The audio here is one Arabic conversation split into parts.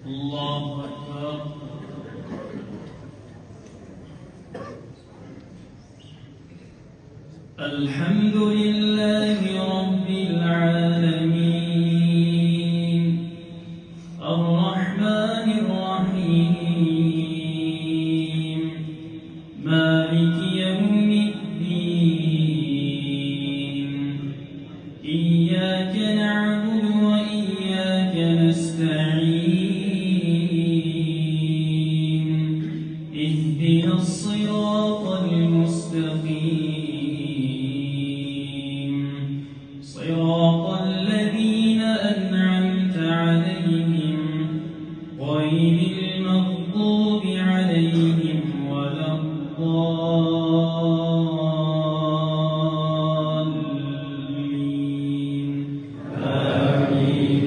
الله أكبر. الحمد لله رب العالمين الرحمن الرحيم مالك يوم الدين إياك نعبد وإياك نستعين اهدنا الصراط المستقيم صراط الذين أنعمت عليهم غير المغضوب عليهم ولا الضالين آمين.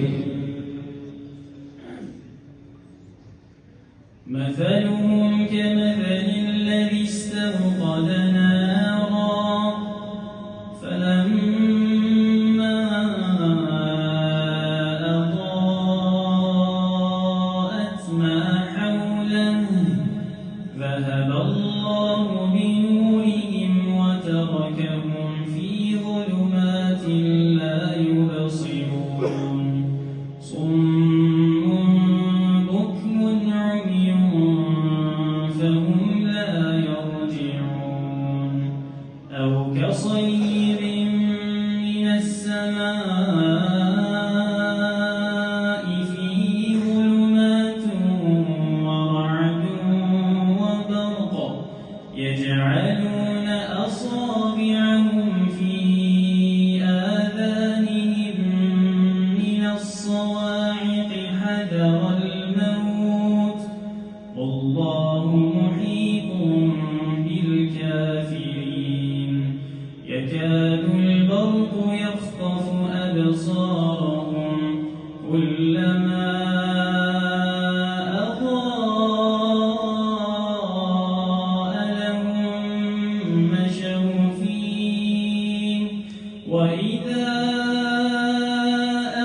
مثلهم كمثل الذي استوقد نارا فلما أضاءت ما حوله ذهب الله بنورهم وتركهم في ظلمات لا يبصرون صم بكم عمي فهم لا يرجعون أو كصيب من السماء فيه ظلمات ورعد وبرق يجعلون أصابعهم في آذانهم من الصواعق حذر الموت والله محيط بالكافرين يكاد البرق يخطف أبصارهم كلما أضاء لهم مشوا فيه وإذا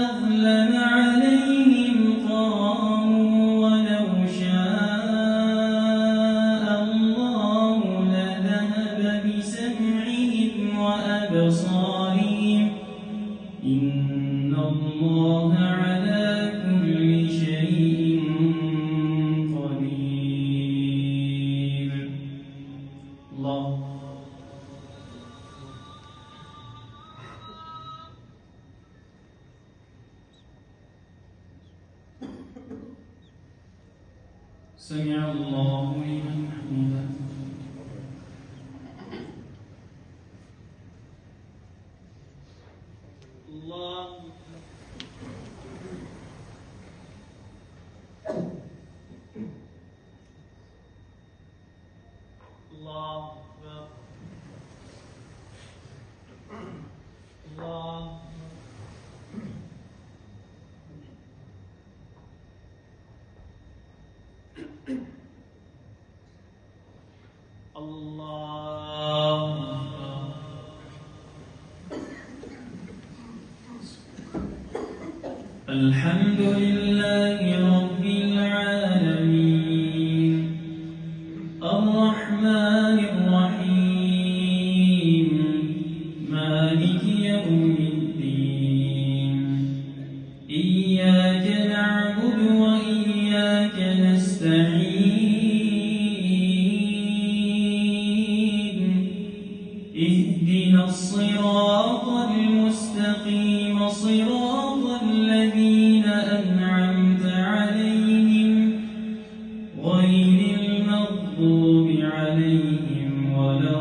أظلم عليهم قاموا ولو شاء الله لذهب بسمعهم وأبصارهم إن الله على كل شيء قدير. الله سمع الله لمن حمده. الله الله أكبر. الله الحمد لله رب العالمين الرحمن الرحيم مالك يوم الدين إياك نعبد وإياك نستعين اهدنا الصراط المستقيم صراط الذين أنعمت عليهم غير المغضوب عليهم ولا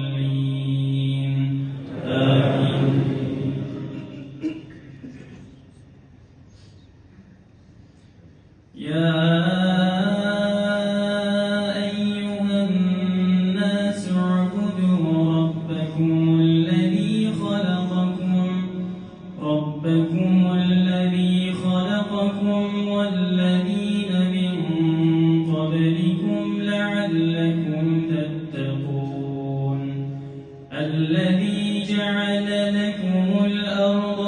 الضالين آمين. يا أيها الناس اعبدوا ربكم الذي خلقكم والذين من قبلكم لعلكم تتقون الذي جعل لكم الأرض